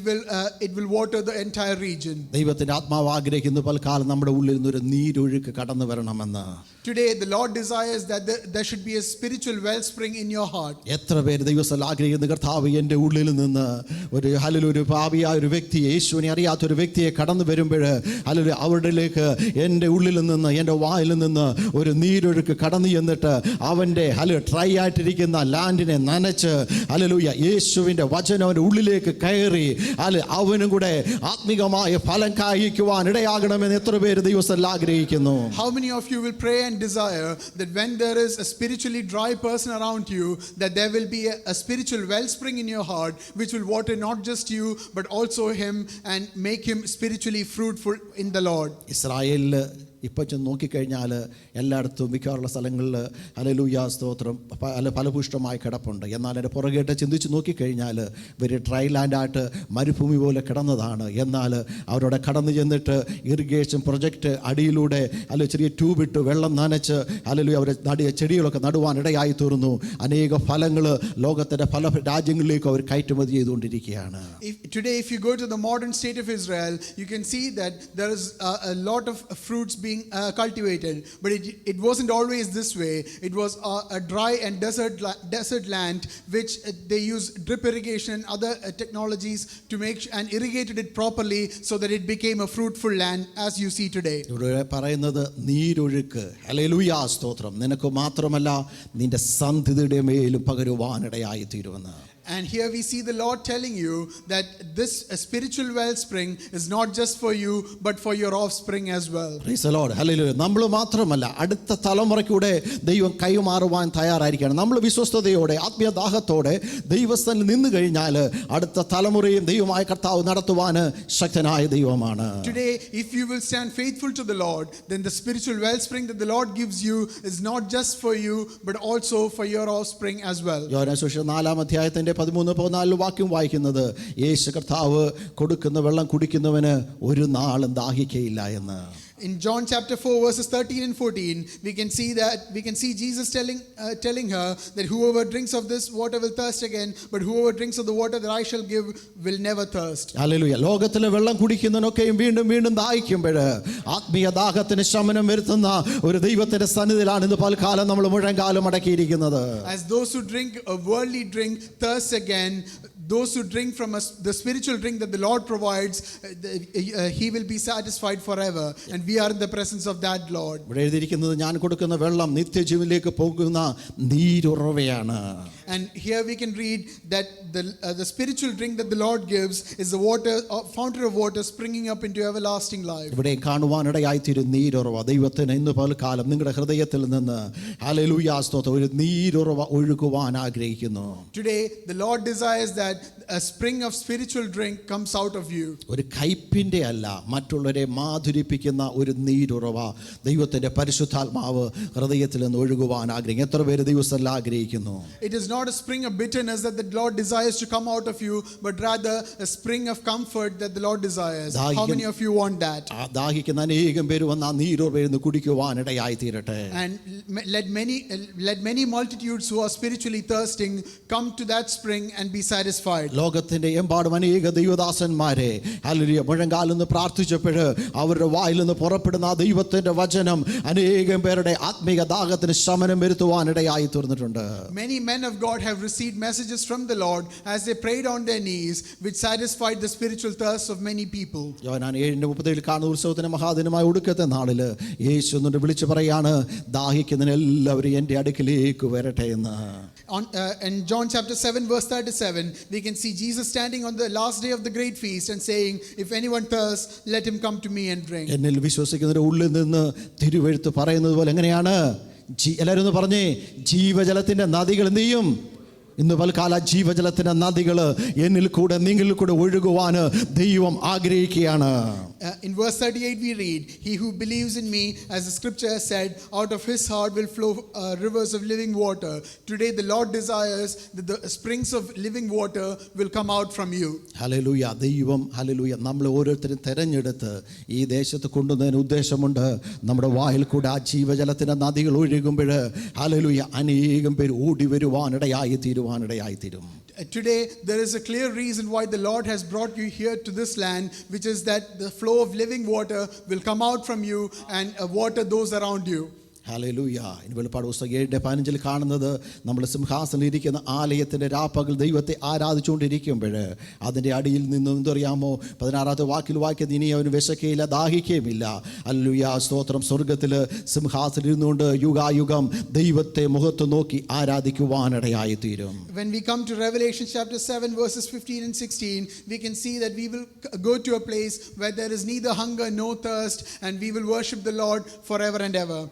will water the entire region. ദൈവത്തിന്റെ ആത്മാവ് ആഗ്രഹിക്കുന്നു പലകാലം നമ്മുടെ ഉള്ളിൽ നിന്നൊരു നീരൊഴുക്ക് കടന്നു വരണമെന്ന്. Today the Lord desires that there should be a spiritual wellspring in your heart. എത്ര പേര് ദൈവത്തിൽ ആഗ്രഹിക്കുന്നു, കർത്താവ് എൻ്റെ ഉള്ളിൽ നിന്ന് ഒരു പാപിയായ ഒരു വ്യക്തി, യേശുവിനെ അറിയാത്തൊരു വ്യക്തിയെ കടന്നു വരുമ്പോൾ അവരുടെയിലേക്ക് എൻ്റെ ഉള്ളിൽ നിന്ന് എൻ്റെ വായിൽ നിന്ന് ഒരു നീരൊഴുക്ക് കടന്നു ചെന്നിട്ട് അവൻ്റെ ഡ്രൈ ആയിട്ടിരിക്കുന്ന ലാൻഡിനെ നനച്ച് യേശുവിൻ്റെ വചനം അവൻ്റെ ഉള്ളിലേക്ക് കയറി അവനും കൂടെ ആത്മികമായ ഫലം കായ്ക്കുവാൻ ഇടയാകണമെന്ന് എത്ര പേര് ദൈവത്തിൽ ആഗ്രഹിക്കുന്നു? How many of you will pray and desire that when there is a spiritually dry person around you, that there will be a spiritual wellspring in your heart which will water not just you but also him and make him spiritually fruitful in the Lord? ഇസ്രായേലിൽ ഇപ്പം ചെന്ന് നോക്കിക്കഴിഞ്ഞാൽ എല്ലായിടത്തും മിക്കവാറുള്ള സ്ഥലങ്ങളിൽ hallelujah സ്തോത്രം ഫലപുഷ്ടമായി കിടപ്പുണ്ട്. എന്നാൽ എൻ്റെ പുറകേട്ട് ചിന്തിച്ച് നോക്കിക്കഴിഞ്ഞാൽ ഇവർ ഡ്രൈ ലാൻഡായിട്ട് മരുഭൂമി പോലെ കിടന്നതാണ്. എന്നാൽ അവരവിടെ കടന്നു ചെന്നിട്ട് ഇറിഗേഷൻ പ്രൊജക്റ്റ് അടിയിലൂടെ ചെറിയ ട്യൂബ് ഇട്ട് വെള്ളം നനച്ച് ഹല്ലേലൂയ അവർ നടിയ ചെടികളൊക്കെ നടുവാനിടയായി തീർന്നു. അനേക ഫലങ്ങൾ ലോകത്തിൻ്റെ പല രാജ്യങ്ങളിലേക്കും അവർ കയറ്റുമതി ചെയ്തുകൊണ്ടിരിക്കുകയാണ്. Today, if you go to the modern state of Israel, you can see that there is a lot of fruits being cultivated. But it wasn't always this way. It was a dry and desert land which they use drip irrigation and other technologies to make and irrigated it properly so that it became a fruitful land as you see today. ഇവിടെ പറയുന്നത് നീരൊഴുക്ക് hallelujah സ്തോത്രം നിനക്ക് മാത്രമല്ല നിന്റെ സന്തതിയുടെ മേലും പകരുവാനിടയായി തീരുമെന്ന്. And here we see the Lord telling you that this spiritual wellspring is not just for you but for your offspring as well. Praise the Lord. Hallelujah. നമ്മൾ മാത്രമല്ല അടുത്ത തലമുറയ്ക്കൂടെ ദൈവം കൈമാറുവാൻ തയ്യാറായിരിക്കുകയാണ്. നമ്മൾ വിശ്വസ്തയോടെ ആത്മീയ ദാഹത്തോടെ ദൈവസ്ഥനിൽ നിന്ന് കഴിഞ്ഞാൽ അടുത്ത തലമുറയും ദൈവമായ കർത്താവ് നടത്തുവാൻ ശക്തനായ ദൈവമാണ്. Today, if you will stand faithful to the Lord, then the spiritual wellspring that the Lord gives you is not just for you but also for your offspring as well. യോഹന്നാൻ സുവിശേഷം 4-ാം അധ്യായത്തിന്റെ 13-14 വാക്യം വായിക്കുന്നത് യേശു കർത്താവ് കൊടുക്കുന്ന വെള്ളം കുടിക്കുന്നവന് ഒരു നാളും ദാഹിക്കയില്ല എന്ന്. In John chapter 4 verses 13 and 14, we can see Jesus telling her that whoever drinks of this water will thirst again, but whoever drinks of the water that I shall give will never thirst. Hallelujah. ലോകത്തിലെ വെള്ളം കുടിക്കുന്നവനൊക്കെയും വീണ്ടും വീണ്ടും ദാഹിക്കുമ്പോൾ ആത്മീയ ദാഹത്തിന് ശമനം വരുത്തുന്ന ഒരു ദൈവത്തിന്റെ സന്നിധിയിലാണ് ഇന്ന് പൽക്കാലം നമ്മൾ മുഴങ്കാലം അടക്കിയിരിക്കുന്നത്. As those who drink a worldly drink thirst again, those who drink from the spiritual drink that the Lord provides, he will be satisfied forever, and we are in the presence of that Lord. ഇവിടെ എഴുതിയിരിക്കുന്നത് ഞാൻ കൊടുക്കുന്ന വെള്ളം നിത്യജീവനിലേക്ക് പോകുന്ന നീരുറവയാണ്. And here we can read that the spiritual drink that the Lord gives is the water, fountain of water springing up into everlasting life. ഇവിടെ കാണുവാനിടയായി തീരും നീരുറവ. ദൈവത്തിന് ഇന്ന് പൽക്കാലം നിങ്ങളുടെ ഹൃദയത്തിൽ നിന്ന് ഹല്ലേലൂയ സ്തോത്രം ഒരു നീരുറവ ഒഴുകുവാൻ ആഗ്രഹിക്കുന്നു. Today the Lord desires that a spring of spiritual drink comes out of you. ഒരു കയ്പിന്റെ അല്ല മറ്റുള്ളവരെ മാധുരിപ്പിക്കുന്ന ഒരു നീരുറവ ദൈവത്തിന്റെ പരിശുദ്ധാത്മാവ് ഹൃദയത്തിൽ നിന്ന് ഒഴുകുവാൻ ആഗ്രഹിക്കുന്നു. എത്ര പേര് ദൈവത്തിൽ ആഗ്രഹിക്കുന്നു? It is not a spring of bitterness that the Lord desires to come out of you, but rather a spring of comfort that the Lord desires. How many of you want that? ദാഹിക്കുന്ന അനേകം പേര് വന്ന് ആ നീരുറവയിൽ കുടിക്കുവാനിടയായി തീരട്ടെ. And let many multitudes who are spiritually thirsting come to that spring and be satisfied. ലോകത്തിന്റെ എമ്പാടും അനേക ദൈവദാസന്മാരെ hallelujah മുഴങ്കാലെന്ന് പ്രാർത്ഥിച്ചപ്പോൾ അവരുടെ വായിൽ നിന്ന് പുറപ്പെടുന്ന ആ ദൈവത്തിന്റെ വചനം അനേകം പേരുടെ ആത്മീയ ദാഹത്തിന് ശമനം വരുത്തുവാനിടയായി തീർന്നിട്ടുണ്ട്. Many men of God have received messages from the Lord as they prayed on their knees, which satisfied the spiritual thirst of many people. യോഹന്നാൻ 7:30 കാണുന്ന ഉത്സവത്തിന് മഹാദിനമായ ഒടുക്കത്തെ നാളില് യേശു എന്നിട്ട് വിളിച്ചു പറയാണ് ദാഹിക്കുന്നതിന് എല്ലാവരും എൻ്റെ അടുക്കിലേക്ക് വരട്ടെ എന്ന്. In John chapter 7 verse 37, we can see Jesus standing on the last day of the great feast and saying, if anyone thirsts, let him come to me and drink. എന്നിൽ വിശ്വസിക്കുന്നവരുടെ ഉള്ളിൽ നിന്ന് തിരുവെഴുത്ത് പറയുന്നത് പോലെ എങ്ങനെയാണ്? എല്ലാവരും ഒന്ന് പറഞ്ഞേ, ജീവജലത്തിന്റെ നദികൾ എന്ത് ചെയ്യും? ഇന്ന് പൽക്കാല ജീവജലത്തിന്റെ നദികൾ എന്നിൽ കൂടെ നിങ്ങളിൽ കൂടെ ഒഴുകുവാൻ ദൈവം ആഗ്രഹിക്കുകയാണ്. In verse 38 we read, he who believes in me, as the scripture has said, out of his heart will flow rivers of living water. Today the Lord desires that the springs of living water will come out from you. Hallelujah. ദൈവം hallelujah നമ്മൾ ഓരോരുത്തരും തെരഞ്ഞെടുത്ത് ഈ ദേശത്ത് കൊണ്ടുവന്നതിന് ഉദ്ദേശമുണ്ട്. നമ്മുടെ വായിൽ കൂടെ ആ ജീവജലത്തിന്റെ നദികൾ ഒഴുകുമ്പോൾ ഹല്ലേലൂയ അനേകം പേര് ഓടി വരുവാനിടയായി തീരുവാനിടയായി തീരും. Today there is a clear reason why the Lord has brought you here to this land, which is that the flow of living water will come out from you and water those around you. Hallelujah. ഇനി വെളിപ്പാട് പുസ്തകം 7:15 കാണുന്നത് നമ്മൾ സിംഹാസനം ഇരിക്കുന്ന ആലയത്തിൻ്റെ രാപ്പകൽ ദൈവത്തെ ആരാധിച്ചുകൊണ്ടിരിക്കുമ്പോൾ അതിൻ്റെ അടിയിൽ നിന്നും എന്തറിയാമോ 16-ാമത്തെ വാക്കിൽ വായിക്കുന്നത് ഇനി അവന് വിശക്കുകയില്ല ദാഹിക്കുകയുമില്ല. ഹല്ലേലൂയ സ്തോത്രം. സ്വർഗത്തിൽ സിംഹാസനം ഇരുന്നുകൊണ്ട് യുഗായുഗം ദൈവത്തെ മുഖത്ത് നോക്കി ആരാധിക്കുവാനിടയായി തീരും. When we come to Revelation chapter 7 verses 15 and 16, we can see that we will go to a place where there is neither hunger nor thirst, and we will worship the Lord forever and ever.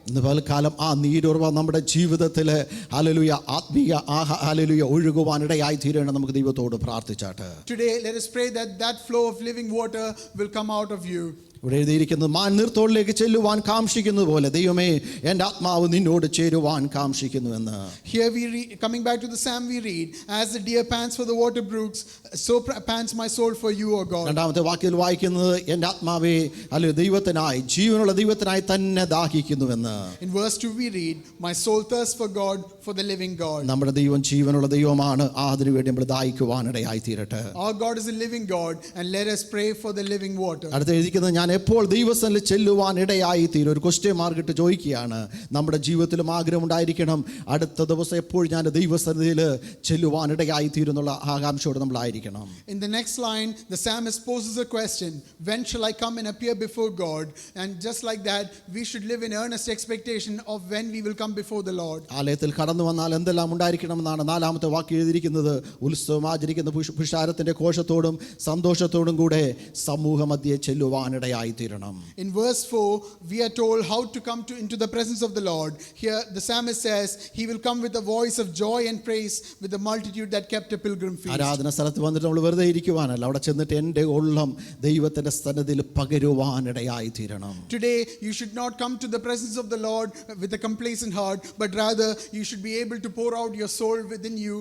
കാലം ആ നീരുറവ നമ്മുടെ ജീവിതത്തിൽ hallelujah ആത്മീയ hallelujah ഒഴുകുവാനിടയായി തീരണം. നമുക്ക് ദൈവത്തോട് പ്രാർത്ഥിച്ചാട്ടെ. Today let us pray that flow of living water will come out of you. ഇവിടെ എഴുതിയിരിക്കുന്നത് മാൻ നീർത്തോളിലേക്ക് ചെല്ലുവാൻ കാംക്ഷിക്കുന്നത് പോലെ ദൈവമേ എൻ്റെ ആത്മാവ് നിന്നോട് ചേരുവാൻ കാംക്ഷിക്കുന്നുവെന്ന്. Here we read, coming back to the psalm, we read, as the deer pants for the water brooks, so pants my soul for you, O God. രണ്ടാമത്തെ വാക്യത്തിൽ വായിക്കുന്നത് എൻ്റെ ആത്മാവേ അല്ലെങ്കിൽ ദൈവത്തിനായി ജീവനുള്ള ദൈവത്തിനായി തന്നെ ദാഹിക്കുന്നുവെന്ന്. In verse 2 we read, my soul thirsts for God, for the living God. നമ്മുടെ ദൈവം ജീവനുള്ള ദൈവമാണ്. അതിനുവേണ്ടി നമ്മൾ ദാഹിക്കുവാനിടയായി തീരട്ടെ. Our God is a living God, and let us pray for the living water. അടുത്ത എഴുതിക്കുന്നത് ഞാൻ എപ്പോൾ ദൈവസന്നിധിയിൽ ചെല്ലുവാൻ ഇടയായി തീരും. ഒരു ക്വസ്റ്റ്യൻ മാർക്ക് ഇട്ട് ചോദിക്കുകയാണ്. നമ്മുടെ ജീവിതത്തിലും ആഗ്രഹമുണ്ടായിരിക്കണം, അടുത്ത ദിവസം എപ്പോൾ ഞാൻ ദൈവസന്നിധിയിൽ ചെല്ലുവാൻ ഇടയായി തീരും എന്നുള്ള ആകാംക്ഷയോടെ നമ്മളായിരിക്കണം. In the next line, the psalmist poses a question, when shall I come and appear before God? And just like that, we should live in earnest expectation of when we will come before the Lord. ആലയത്തിൽ കടന്നു വന്നാൽ എന്തെല്ലാം ഉണ്ടായിരിക്കണമെന്നാണ് നാലാമത്തെ വാക്യം എഴുതിയിരിക്കുന്നത്. ഉത്സവം ആചരിക്കുന്ന പുരുഷാരത്തിന്റെ ഘോഷത്തോടും സന്തോഷത്തോടും കൂടെ സമൂഹ മധ്യേ ചെല്ലുവാനിടയായി തീരണം. In verse 4, we are told how to come into the presence of the Lord. Here the psalmist says, he will come with a voice of joy and praise with the multitude that kept a pilgrim feast. ആരാധന സ്ഥലത്ത് വന്നിട്ട് നമ്മൾ വെറുതെ ഇരിക്കുവാനല്ല, അവിടെ ചെന്നിട്ട് എൻ്റെ ഉള്ളം ദൈവത്തിന്റെ സന്നിധിയിൽ പകരുവാനിടയായി തീരണം. Today you should not come to the presence of the Lord with a complacent heart, but rather you should be able to pour out your soul within you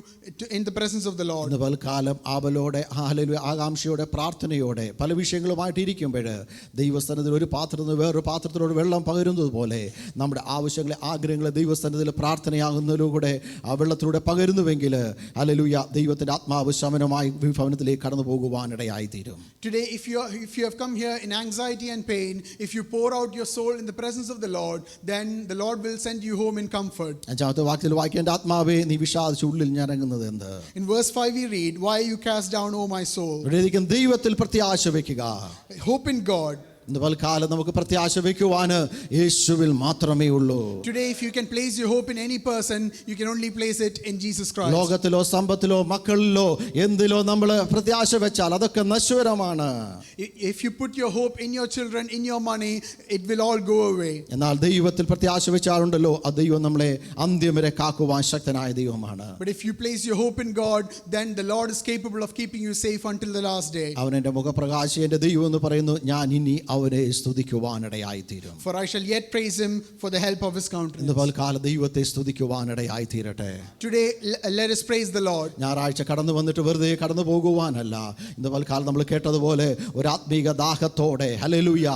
in the presence of the Lord. ഇന്ന് പൽക്കാലം ആവലോടെ ആകാംക്ഷയോടെ പ്രാർത്ഥനയോടെ പല വിഷയങ്ങളുമായിട്ട് ഇരിക്കുമ്പോൾ ദൈവസ്ഥാനത്തിൽ ഒരു പാത്രത്തിൽ നിന്ന് വേറൊരു പാത്രത്തിലോട് വെള്ളം പകരുന്നത് പോലെ നമ്മുടെ ആവശ്യങ്ങളെ ആഗ്രഹങ്ങളെ ദൈവസ്ഥാനത്തിൽ പ്രാർത്ഥനയാകുന്നതിലൂടെ ആ വെള്ളത്തിലൂടെ പകരുന്നുവെങ്കിൽ ഹല്ലേലൂയ ദൈവത്തിന്റെ ആത്മാവ് ശമനമായി ഭവനത്തിലേക്ക് കടന്നു പോകുവാനിടയായി തീരും. Today if you have come here in anxiety and pain, if you pour out your soul in the presence of the Lord, then the Lord will send you home in comfort. അഞ്ചാമത്തെ വാക്യത്തിൽ വായിക്കേണ്ട ആത്മാവേ നീ വിഷാദിച്ച് ഉള്ളിൽ ഞരങ്ങുന്നത് എന്ത്? In verse 5 we read, why are you cast down, O my soul? ദൈവത്തിൽ പ്രത്യാശ വെക്കുക. Hope in God. ഇന്ന് പൽക്കാലം നമുക്ക് പ്രത്യാശ വെക്കുവാന് യേശുവിൽ മാത്രമേ ഉള്ളൂ. Today if you can place your hope in any person, you can only place it in Jesus Christ. ലോകത്തിലോ സമ്പത്തിലോ മക്കളിലോ എന്തിലോ നമ്മൾ പ്രത്യാശ വെച്ചാൽ അതൊക്കെ നശ്വരമാണ്. If you put your hope in your children, in your money, it will all go away. എന്നാൽ ദൈവത്തിൽ പ്രത്യാശ വെച്ചാലുണ്ടല്ലോ ആ ദൈവം നമ്മളെ അന്ത്യം വരെ കാക്കുവാൻ ശക്തനായ ദൈവമാണ്. But if you place your hope in God, then the Lord is capable of keeping you safe until the last day. അവൻ എൻ്റെ മുഖപ്രകാശി എൻ്റെ ദൈവം എന്ന് പറയുന്നു. ഞാൻ ഇനി അവനെ സ്തുതിക്കുവാനിടയായി തീരും. For I shall yet praise him for the help of his countenance. ഇന്ന് പൽക്കാലം ദൈവത്തെ സ്തുതിക്കുവാനിടയായി തീരട്ടെ. Today let us praise the Lord. ഞായറാഴ്ച കടന്നു വന്നിട്ട് വെറുതെ കടന്നു പോകുവാനല്ല. ഇന്ന് പൽക്കാലം നമ്മൾ കേട്ടതുപോലെ ഒരു ആത്മീക ദാഹത്തോടെ ഹല്ലേലൂയ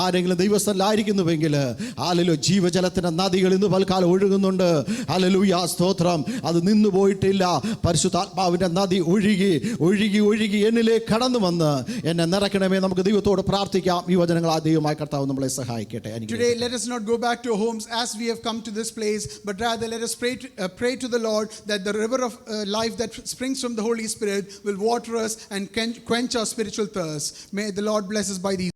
ആരെങ്കിലും ദൈവസ്ഥലായിരിക്കുന്നുവെങ്കിൽ ഹല്ലേലൂയ ജീവജലത്തിന്റെ നദികൾ ഇന്ന് പൽക്കാലം ഒഴുകുന്നുണ്ട്. ഹല്ലേലൂയ സ്തോത്രം. അത് നിന്നു പോയിട്ടില്ല. പരിശുദ്ധാത്മാവിന്റെ നദി ഒഴുകി ഒഴുകി ഒഴുകി എന്നിലേക്ക് കടന്നു വന്ന് എന്നെ നിറയ്ക്കണമേ. നമുക്ക് ദൈവത്തോട് പ്രാർത്ഥിക്കാം. ഈ വചനങ്ങൾ ആ ദൈവമായ കർത്താവ് നമ്മളെ സഹായിക്കട്ടെ. Today let us not go back to our homes as we have come to this place, but rather let us pray to the Lord that the river of life that springs from the Holy Spirit will water us and quench our spiritual thirst. May the Lord bless us by these